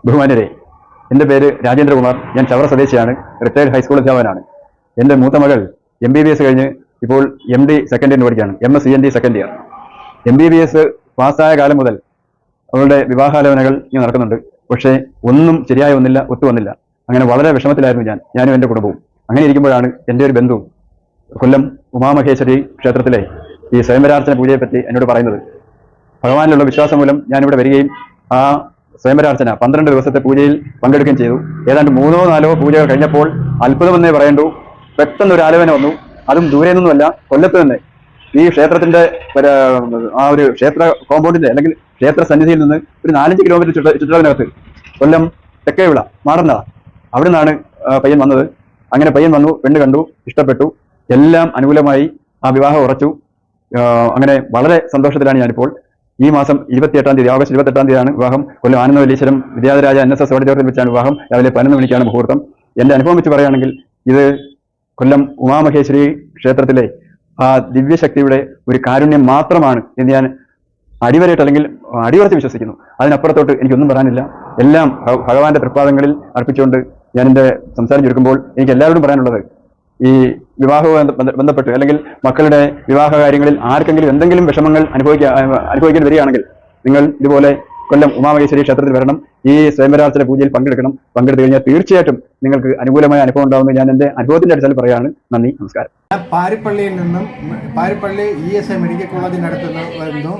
ബഹുമാന്യരെ, എൻ്റെ പേര് രാജേന്ദ്രകുമാർ. ഞാൻ ചവറ സ്വദേശിയാണ്. റിട്ടയർഡ് ഹൈസ്കൂൾ അധ്യാപകനാണ്. എൻ്റെ മൂത്ത മകൾ MBBS കഴിഞ്ഞ് ഇപ്പോൾ MD സെക്കൻഡ് ഇയർ പഠിക്കുകയാണ്. MS CND second year. MBBS പാസ്സായ കാലം മുതൽ അവളുടെ വിവാഹാലോചനകൾ ഇങ്ങനെ നടക്കുന്നുണ്ട്. പക്ഷേ ഒന്നും ശരിയായി വന്നില്ല, ഒത്തുവന്നില്ല. അങ്ങനെ വളരെ വിഷമത്തിലായിരുന്നു ഞാനും എൻ്റെ കുടുംബവും. അങ്ങനെ ഇരിക്കുമ്പോഴാണ് എൻ്റെ ഒരു ബന്ധു കൊല്ലം ഉമാമഹേശ്വരി ക്ഷേത്രത്തിലെ ഈ സ്വയംവരാർച്ചന പൂജയെപ്പറ്റി എന്നോട് പറയുന്നത്. ഭഗവാനിലുള്ള വിശ്വാസം മൂലം ഞാനിവിടെ വരികയും ആ സ്വയംവരാർച്ചന 12 ദിവസത്തെ പൂജയിൽ പങ്കെടുക്കുകയും ചെയ്തു. ഏതാണ്ട് 3-4 പൂജകൾ കഴിഞ്ഞപ്പോൾ അത്ഭുതമെന്നേ പറയേണ്ടു. പെട്ടെന്ന് ഒരു ആലോചന വന്നു. അതും ദൂരെ നിന്നുമല്ല, കൊല്ലത്ത് തന്നെ. ഈ ക്ഷേത്രത്തിന്റെ ആ ഒരു ക്ഷേത്ര കോമ്പൗണ്ടിന്റെ അല്ലെങ്കിൽ ക്ഷേത്ര സന്നിധിയിൽ നിന്ന് ഒരു 4-5 കിലോമീറ്റർ ചുറ്റളവിനകത്ത് കൊല്ലം തെക്കേവിള മാടന്നട, അവിടെ നിന്നാണ് പയ്യൻ വന്നത്. അങ്ങനെ പയ്യൻ വന്നു, പെണ്ണ് കണ്ടു, ഇഷ്ടപ്പെട്ടു, എല്ലാം അനുകൂലമായി. ആ വിവാഹം ഉറച്ചു. അങ്ങനെ വളരെ സന്തോഷത്തിലാണ് ഞാനിപ്പോൾ. ഈ മാസം 28-ാം തീയതി, ഓഗസ്റ്റ് 28-ാം തീയതിയാണ് വിവാഹം. കൊല്ലം ആനന്ദവല്ലീശ്വരം വിദ്യാധരാജ NSS ഓഡിറ്റോറിയത്തിൽ വെച്ചാണ് വിവാഹം. രാവിലെ 11 മണിക്കാണ് മുഹൂർത്തം. എൻ്റെ അനുഭവം വെച്ച് പറയുകയാണെങ്കിൽ ഇത് കൊല്ലം ഉമാമഹേശ്വരി ക്ഷേത്രത്തിലെ ആ ദിവ്യശക്തിയുടെ ഒരു കാരുണ്യം മാത്രമാണ് എന്ന് ഞാൻ അടിവരയിട്ട് അല്ലെങ്കിൽ അടിയുറച്ച് വിശ്വസിക്കുന്നു. അതിനപ്പുറത്തോട്ട് എനിക്കൊന്നും പറയാനില്ല. എല്ലാം ഭഗവാന്റെ തൃപ്പാദങ്ങളിൽ അർപ്പിച്ചുകൊണ്ട് ഞാൻ എൻ്റെ സംസാരം ചുരുക്കുമ്പോൾ എനിക്ക് എല്ലാവരോടും പറയാനുള്ളത്, ഈ വിവാഹവുമായി ബന്ധപ്പെട്ട് അല്ലെങ്കിൽ മക്കളുടെ വിവാഹ കാര്യങ്ങളിൽ ആർക്കെങ്കിലും എന്തെങ്കിലും വിഷമങ്ങൾ അനുഭവിക്കേണ്ടി വരികയാണെങ്കിൽ നിങ്ങൾ ഇതുപോലെ കൊല്ലം ഉമാമഹേശ്വരി ക്ഷേത്രത്തിൽ വരണം. ഈ സ്വയംവരാർച്ചന പൂജയിൽ പങ്കെടുക്കണം. പങ്കെടുത്തു കഴിഞ്ഞാൽ തീർച്ചയായിട്ടും നിങ്ങൾക്ക് അനുകൂലമായ അനുഭവം ഉണ്ടാകുമെന്ന് ഞാൻ എൻ്റെ അനുഭവത്തിന്റെ അടിസ്ഥാനത്തിൽ പറയുകയാണ്. നന്ദി, നമസ്കാരം. പാരിപ്പള്ളിയിൽ നിന്നും പാരിപ്പള്ളി ESI മെഡിക്കൽ കോളേജിനടുത്ത് വരുന്നു.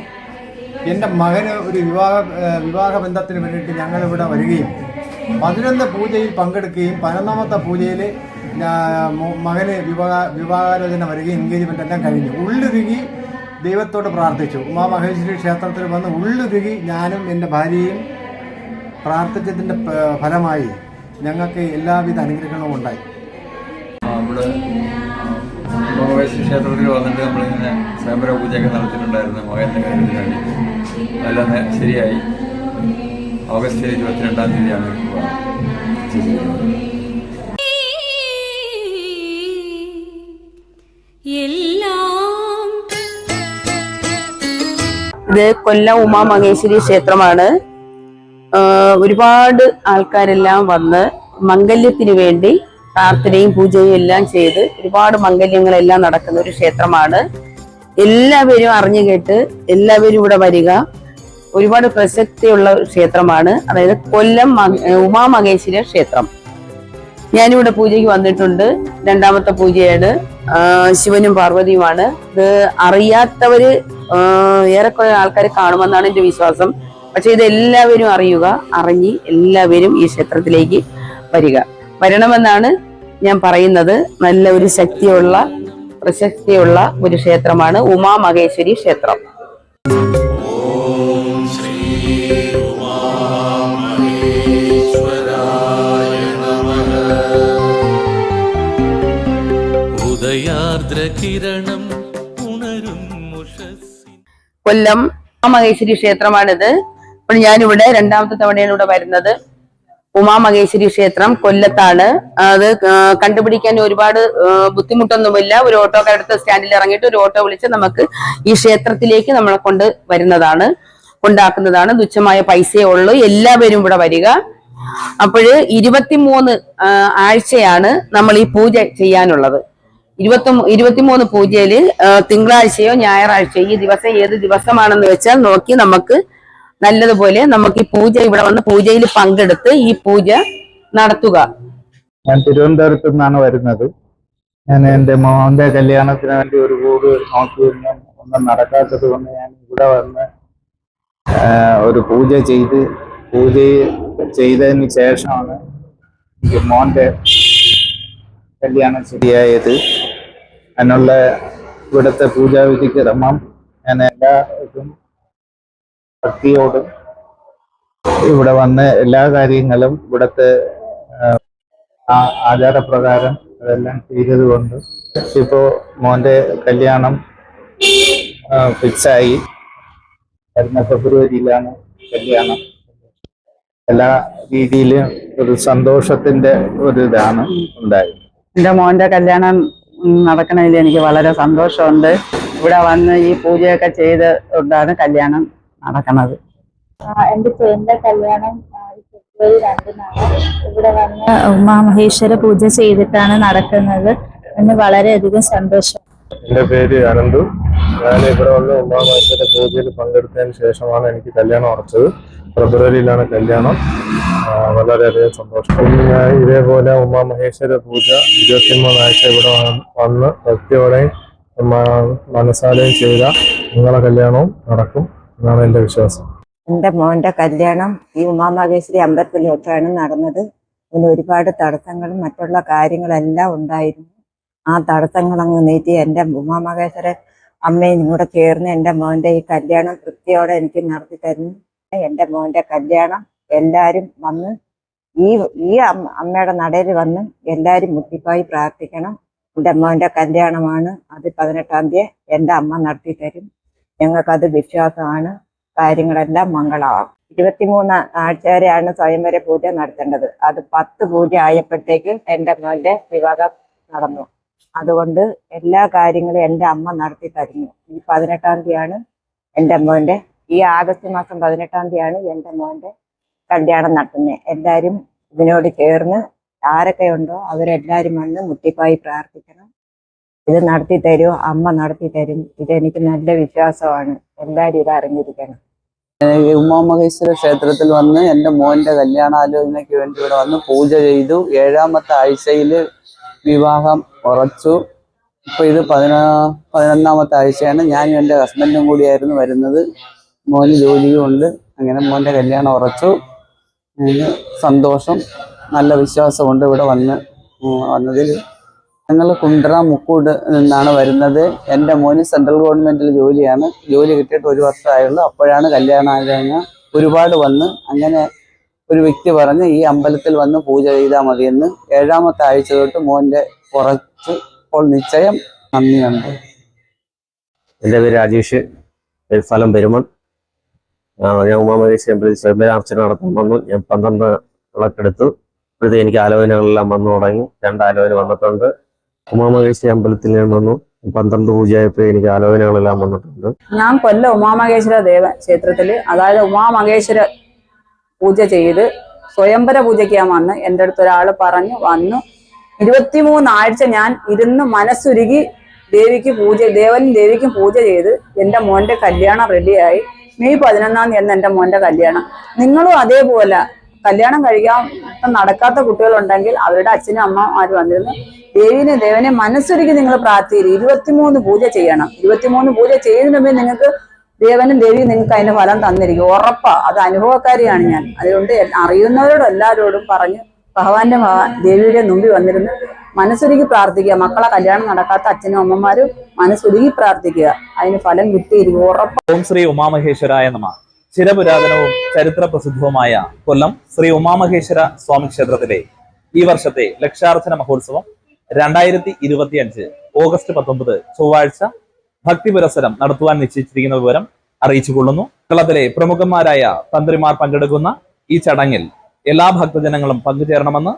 എൻ്റെ മകന് ഒരു വിവാഹ ബന്ധത്തിന് വേണ്ടിയിട്ട് ഞങ്ങളിവിടെ വരികയും 11 പൂജയിൽ പങ്കെടുക്കുകയും 11ാമത്തെ പൂജയിൽ മകന് വിവാഹാലോചന വരികയും എൻഗേജ്മെൻ്റ് എല്ലാം കഴിഞ്ഞു. ഉള്ളുരുകി ദൈവത്തോട് പ്രാർത്ഥിച്ചു. ഉമാമഹേശ്വരി ക്ഷേത്രത്തിൽ വന്ന് ഉള്ളുരുകി ഞാനും എൻ്റെ ഭാര്യയും പ്രാർത്ഥിച്ചതിൻ്റെ ഫലമായി ഞങ്ങൾക്ക് എല്ലാവിധ അനുഗ്രഹങ്ങളും ഉണ്ടായി. ഇവിടെ ഉമാമഹേശ്വരി ക്ഷേത്രത്തിൽ വന്നിട്ട് നമ്മളിങ്ങനെ സ്വയംവര പൂജയൊക്കെ നടത്തിയിട്ടുണ്ടായിരുന്നു മകൻ്റെ കാര്യത്തിന് വേണ്ടി. അതെല്ലാം ശരിയായി. ഓഗസ്റ്റ് 22-ാം തീയതിയാണ് ഇത് കൊല്ലം ഉമാമഹേശ്വരി ക്ഷേത്രമാണ്. ഒരുപാട് ആൾക്കാരെല്ലാം വന്ന് മംഗല്യത്തിന് വേണ്ടി പ്രാർത്ഥനയും പൂജയും എല്ലാം ചെയ്ത് ഒരുപാട് മംഗല്യങ്ങളെല്ലാം നടക്കുന്ന ഒരു ക്ഷേത്രമാണ്. എല്ലാവരും അറിഞ്ഞു കേട്ട് എല്ലാവരും ഇവിടെ വരിക. ഒരുപാട് പ്രസക്തിയുള്ള ക്ഷേത്രമാണ്. അതായത് കൊല്ലം ഉമാമഹേശ്വരി ക്ഷേത്രം. ഞാനിവിടെ പൂജയ്ക്ക് വന്നിട്ടുണ്ട്. 2ാമത്തെ പൂജയാണ്. ശിവനും പാർവതിയുമാണ്. ഇത് അറിയാത്തവര് ഏറെക്കുറെ ആൾക്കാർ കാണുമെന്നാണ് എൻ്റെ വിശ്വാസം. പക്ഷെ ഇത് എല്ലാവരും അറിയുക. അറിഞ്ഞ് എല്ലാവരും ഈ ക്ഷേത്രത്തിലേക്ക് വരണമെന്നാണ് ഞാൻ പറയുന്നത്. നല്ല ഒരു ശക്തിയുള്ള പ്രശസ്തിയുള്ള ഒരു ക്ഷേത്രമാണ് ഉമാമഹേശ്വരി ക്ഷേത്രം. കൊല്ലം ഉമാമഹേശ്വരി ക്ഷേത്രമാണിത്. അപ്പോൾ ഞാനിവിടെ 2ാമത്തെ തവണയാണ് ഇവിടെ വരുന്നത്. ഉമാമഹേശ്വരി ക്ഷേത്രം കൊല്ലത്താണ്. അത് കണ്ടുപിടിക്കാൻ ഒരുപാട് ബുദ്ധിമുട്ടൊന്നുമില്ല. ഒരു ഓട്ടോക്കാരടുത്ത് സ്റ്റാൻഡിൽ ഇറങ്ങിയിട്ട് ഒരു ഓട്ടോ വിളിച്ച് നമുക്ക് ഈ ക്ഷേത്രത്തിലേക്ക് നമ്മളെ കൊണ്ടാക്കുന്നതാണ്. തുച്ഛമായ പൈസയേ ഉള്ളൂ. എല്ലാവരും ഇവിടെ വരിക. അപ്പോൾ 23 ആഴ്ചയാണ് നമ്മൾ ഈ പൂജ ചെയ്യാനുള്ളത്. 23 പൂജയില് തിങ്കളാഴ്ചയോ ഞായറാഴ്ചയോ ഈ ദിവസം ഏത് ദിവസമാണെന്ന് വെച്ചാൽ നോക്കി നമുക്ക് നല്ലതുപോലെ നമുക്ക് ഈ പൂജ ഇവിടെ വന്ന് പൂജയിൽ പങ്കെടുത്ത് ഈ പൂജ നടത്തുക. ഞാൻ തിരുവനന്തപുരത്ത് നിന്നാണ് വരുന്നത്. ഞാൻ എൻ്റെ മോന്റെ കല്യാണത്തിന് വേണ്ടി ഒരു വീട് നോക്കി ഒന്നും നടക്കാത്തത് കൊണ്ട് ഞാൻ ഇവിടെ വന്ന് ഒരു പൂജ ചെയ്തതിന് ശേഷമാണ് എനിക്ക് മോന്റെ കല്യാണം ശരിയായത്. അതിനുള്ള ഇവിടുത്തെ പൂജാവിധി ക്രമം ഞാൻ എല്ലാവർക്കും ഭക്തിയോടും ഇവിടെ വന്ന് എല്ലാ കാര്യങ്ങളും ഇവിടുത്തെ ആചാരപ്രകാരം അതെല്ലാം ചെയ്തതുകൊണ്ട് ഇപ്പോൾ മോന്റെ കല്യാണം ഫിക്സായി. വരുന്ന ഫെബ്രുവരിയിലാണ് കല്യാണം. എല്ലാ രീതിയിലും ഒരു സന്തോഷത്തിന്റെ ഒരു ഇതാണ് ഉണ്ടായത്. എൻ്റെ മോന്റെ കല്യാണം നടക്കണതിൽ എനിക്ക് വളരെ സന്തോഷമുണ്ട്. ഇവിടെ വന്ന് ഈ പൂജയൊക്കെ ചെയ്തുകൊണ്ടാണ് കല്യാണം നടക്കുന്നത്. എൻ്റെ ചേട്ടൻ്റെ കല്യാണം ഇവിടെ വന്ന് ഉമാമഹേശ്വര പൂജ ചെയ്തിട്ടാണ് നടക്കുന്നത്. എന്ന് വളരെയധികം സന്തോഷം. എൻ്റെ പേര് അനന്തു. ഞാൻ ഇവിടെ വന്ന് ഉമാമഹേശ്വര പൂജയിൽ പങ്കെടുത്തതിന് ശേഷമാണ് എനിക്ക് കല്യാണം ഉറച്ചത്. ഫെബ്രുവരിയിലാണ് കല്യാണം. വളരെയധികം സന്തോഷം. ഇതേപോലെ ഉമാമഹേശ്വര പൂജ 23 ആഴ്ച ഇവിടെ വന്ന് ഭക്തിയോടെയും മനസ്സാലെയും ചെയ്ത നിങ്ങളെ കല്യാണവും നടക്കും എന്നാണ് എൻ്റെ വിശ്വാസം. എൻ്റെ മോൻ്റെ കല്യാണം ഈ ഉമാമഹേശ്വരി അമ്പലത്തിൽ വെച്ചാണ് നടന്നത്. ഇതിന് ഒരുപാട് തടസ്സങ്ങളും മറ്റുള്ള കാര്യങ്ങളെല്ലാം ഉണ്ടായിരുന്നു. ആ തടസ്സങ്ങളങ്ങ് നീട്ടി എൻ്റെ ഉമാമഹേശ്വര അമ്മയും കൂടെ ചേർന്ന് എൻ്റെ മോൻ്റെ ഈ കല്യാണം തൃപ്തിയോടെ എനിക്ക് നടത്തി തരുന്നു. എൻ്റെ മോൻ്റെ കല്യാണം എല്ലാവരും വന്ന് ഈ അമ്മയുടെ നടയിൽ വന്ന് എല്ലാവരും മുട്ടിപ്പായി പ്രാർത്ഥിക്കണം. എൻ്റെ മോൻ്റെ കല്യാണമാണ്. അത് 18-ാം തീയതി എൻ്റെ അമ്മ നടത്തി തരും. ഞങ്ങൾക്കത് വിശ്വാസമാണ്. കാര്യങ്ങളെല്ലാം മംഗളമാകും. 23 ആഴ്ച വരെയാണ് സ്വയംവര പൂജ നടത്തേണ്ടത്. അത് 10 പൂജ ആയപ്പോഴത്തേക്ക് എൻ്റെ മോൻ്റെ വിവാഹം നടന്നു. അതുകൊണ്ട് എല്ലാ കാര്യങ്ങളും എൻ്റെ അമ്മ നടത്തി തരുന്നു. ഈ 18-ാം തീയതിയാണ് എൻ്റെ മോൻ്റെ ഈ ആഗസ്റ്റ് മാസം 18-ാം തീയതിയാണ് എൻ്റെ മോൻ്റെ കല്യാണം നടത്തുന്നത്. എല്ലാവരും ഇതിനോട് ചേർന്ന് ആരൊക്കെ ഉണ്ടോ അവരെല്ലാവരും വന്ന് മുട്ടിപ്പായി പ്രാർത്ഥിക്കണം. ഇത് നടത്തി തരുമോ? അമ്മ നടത്തി തരും. ഇതെനിക്ക് നല്ല വിശ്വാസമാണ്. എല്ലാവരും ഇത് അറിഞ്ഞിരിക്കണം. ഉമാമഹേശ്വര ക്ഷേത്രത്തിൽ വന്ന് എൻ്റെ മോൻ്റെ കല്യാണാലോചനയ്ക്ക് വേണ്ടി ഇവിടെ വന്ന് പൂജ ചെയ്തു. 7ാമത്തെ ആഴ്ചയിൽ വിവാഹം ഉറച്ചു. ഇപ്പോൾ ഇത് 11ാമത്തെ ആഴ്ചയാണ്. ഞാനും എൻ്റെ ഹസ്ബൻഡും കൂടിയായിരുന്നു വരുന്നത്. മോന് ജോലിയും ഉണ്ട്. അങ്ങനെ മോൻ്റെ കല്യാണം ഉറച്ചു. സന്തോഷം, നല്ല വിശ്വാസമുണ്ട് ഇവിടെ വന്നതിൽ. ഞങ്ങൾ കുണ്ട്ര മുക്കൂട് നിന്നാണ് വരുന്നത്. എൻ്റെ മോന് സെൻട്രൽ ഗവൺമെൻറ്റിൽ ജോലിയാണ്. ജോലി കിട്ടിയിട്ട് 1 വർഷമായുള്ളൂ. അപ്പോഴാണ് കല്യാണാലോചന ഒരുപാട് വന്ന് അങ്ങനെ ഒരു വ്യക്തി പറഞ്ഞ് ഈ അമ്പലത്തിൽ വന്ന് പൂജ ചെയ്താൽ മതിയെന്ന്. 7ാമത്തെ ആഴ്ച തൊട്ട് മോൻ്റെ കുറച്ച് ഇപ്പോൾ നിശ്ചയം. നന്ദിയുണ്ട്. എൻ്റെ പേര് രാജേഷ്, സ്ഥലം പെരുമൺ. ഞാൻ ഉമാമഹേശ്വരി അമ്പലത്തിൽ സ്വയംവരാർച്ചന നടത്താൻ വന്നു. ഞാൻ 12 വിളക്കെടുത്തു. ഇപ്പോഴത്തെ എനിക്ക് ആലോചനകളെല്ലാം വന്നു തുടങ്ങി. 2 ആലോചന വന്നിട്ടുണ്ട്. ഉമാമഹേശ്വരി അമ്പലത്തിൽ ഞാൻ വന്നു. 12 പൂജയായപ്പോൾ എനിക്ക് ആലോചനകളെല്ലാം വന്നിട്ടുണ്ട്. ഞാൻ കൊല്ലം ഉമാമഹേശ്വര ക്ഷേത്രത്തില്, അതായത് ഉമാമഹേശ്വര പൂജ ചെയ്ത് സ്വയംവര പൂജയ്ക്ക് ഞാൻ വന്ന് എൻ്റെ അടുത്ത് ഒരാൾ പറഞ്ഞു വന്നു. 23 ആഴ്ച ഞാൻ ഇരുന്ന് മനസ്സുരുകി ദേവനും ദേവിക്കും പൂജ ചെയ്ത് എൻ്റെ മോൻ്റെ കല്യാണം റെഡിയായി. മെയ് 11-ാം തീയതി എൻ്റെ മോൻ്റെ കല്യാണം. നിങ്ങളും അതേപോലെ കല്യാണം കഴിക്കാൻ നടക്കാത്ത കുട്ടികളുണ്ടെങ്കിൽ അവരുടെ അച്ഛനും അമ്മമാരും വന്നിരുന്നു ദേവനെ മനസ്സൊരുക്കി നിങ്ങൾ പ്രാർത്ഥിക്കുക. 23 പൂജ ചെയ്യണം. 23 പൂജ ചെയ്യുന്നതിന് നിങ്ങൾക്ക് ദേവനും ദേവിയും നിങ്ങൾക്ക് അതിന്റെ ഫലം തന്നിരിക്കും. ഉറപ്പാ. അത് അനുഭവക്കാരിയാണ് ഞാൻ. അതുകൊണ്ട് അറിയുന്നവരോടും എല്ലാവരോടും പറഞ്ഞ് ഭഗവാന്റെ ദേവിയുടെ മുമ്പിൽ വന്നിരുന്ന് മനസ്സൊരുക്കി പ്രാർത്ഥിക്കുക. മക്കളെ കല്യാണം നടക്കാത്ത അച്ഛനും അമ്മമാരും മനസ്സൊരുക്കി പ്രാർത്ഥിക്കുക. അതിന് ഫലം കിട്ടിയിരിക്കും, ഉറപ്പാ. ഓം ശ്രീ ഉമാമഹേശ്വരായ നമഃ. ചിരപുരാതനവും ചരിത്ര പ്രസിദ്ധവുമായ കൊല്ലം ശ്രീ ഉമാമഹേശ്വര സ്വാമി ക്ഷേത്രത്തിലെ ഈ വർഷത്തെ ലക്ഷാർച്ചന മഹോത്സവം 2025 ഓഗസ്റ്റ് 19 ചൊവ്വാഴ്ച ഭക്തി പുരസ്സരം നടത്തുവാൻ നിശ്ചയിച്ചിരിക്കുന്ന വിവരം അറിയിച്ചുകൊള്ളുന്നു. കേരളത്തിലെ പ്രമുഖന്മാരായ തന്ത്രിമാർ പങ്കെടുക്കുന്ന ഈ ചടങ്ങിൽ എല്ലാ ഭക്തജനങ്ങളും പങ്കുചേരണമെന്ന്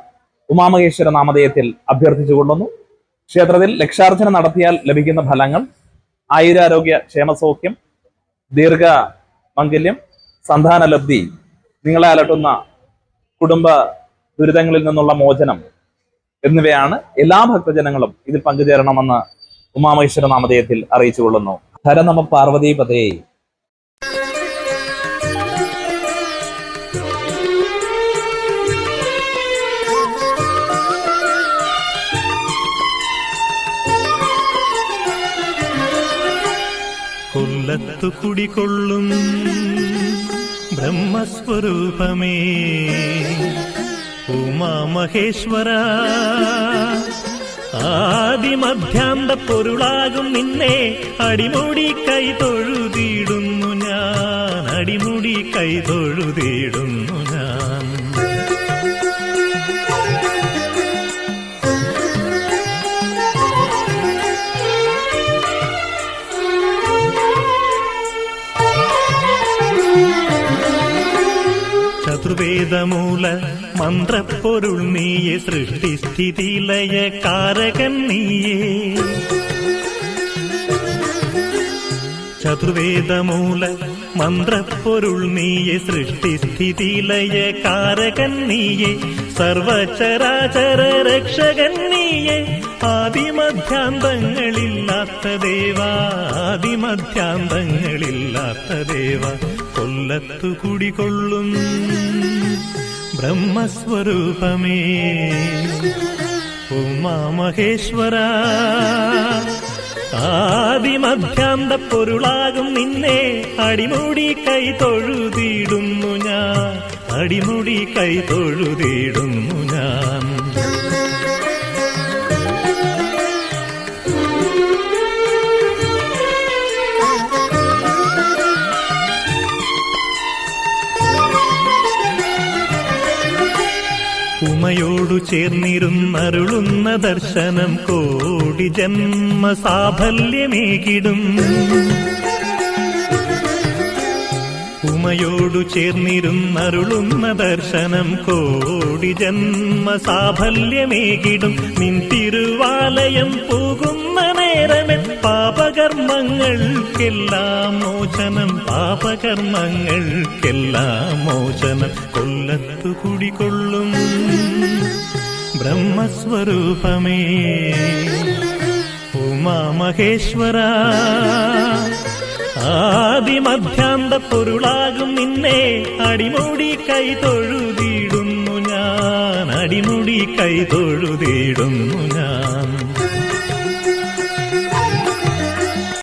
ഉമാമഹേശ്വര നാമധേയത്തിൽ അഭ്യർത്ഥിച്ചുകൊള്ളുന്നു. ക്ഷേത്രത്തിൽ ലക്ഷാർച്ചന നടത്തിയാൽ ലഭിക്കുന്ന ഫലങ്ങൾ: ആയുരാരോഗ്യ ക്ഷേമസൗഖ്യം, ദീർഘമംഗല്യം, സന്താനലബ്ധി, നിങ്ങളെ അലട്ടുന്ന കുടുംബ ദുരിതങ്ങളിൽ നിന്നുള്ള മോചനം എന്നിവയാണ്. എല്ലാ ഭക്തജനങ്ങളും ഇതിൽ പങ്കുചേരണമെന്ന് ഉമാമഹേശ്വര നാമധേയത്തിൽ അറിയിച്ചുകൊള്ളുന്നു. ഹര നമ പാർവതീപതേ. കൊല്ലത്തു കുടികൊള്ളും ബ്രഹ്മസ്വരൂപമേ ഉമാമഹേശ്വര, ആദിമധ്യാന്ത പൊരുളാകും നിന്നെ അടിമുടി കൈ തൊഴുതിടുന്നു ഞാൻ. അടിമുടി കൈ തൊഴുതിടുന്നു ഞാൻ. ചതുർവേദമൂല മന്ത്രപ്പൊരുൾ നീയെ, സൃഷ്ടിസ്ഥിതിലയ കാരകൻ നീയെ. ചതുർവേദമൂല മന്ത്രപ്പൊരുൾ നീയെ സൃഷ്ടിസ്ഥിതി ലയകാരകൻ നീയെ സർവചരാചര രക്ഷകൻ നീയെ ആദിമധ്യാന്തങ്ങളില്ലാത്ത ദേവാ ആദിമധ്യാന്തങ്ങളില്ലാത്ത ദേവ കൊല്ലത്തു കുടികൊള്ളും ബ്രഹ്മസ്വരൂപമേ ഉമാമഹേശ്വര ആദിമധ്യാന്ത പൊരുളാകും നിന്നെ അടിമുടി കൈ തൊഴുതിടുന്നു ഞാൻ അടിമുടി കൈ തൊഴുതിടുന്നു ഞാൻ ഉമയോടു ചേർന്നിരുന്നരുളുന്ന ദർശനം കോടി ജന്മ സാഫല്യമേകിടും ഉമയോടു ചേർന്നിരുന്നരുളുന്ന ദർശനം കോടി ജന്മ സാഫല്യമേകിടും നിൻ തിരുവാലയം പോകുന്ന നേരമേ പാപകർമ്മങ്ങൾക്കെല്ലാം മോചനം പാപകർമ്മങ്ങൾക്കെല്ലാം മോചനം കൊല്ലത്തു കുടികൊള്ളും ബ്രഹ്മസ്വരൂപമേ ഉമാമഹേശ്വര ആദിമധ്യാന്ത പൊരുളാകും നിന്നെ അടിമുടി കൈ തൊഴുതിടുന്നു ഞാൻ അടിമുടി കൈ തൊഴുതിടുന്നു ഞാൻ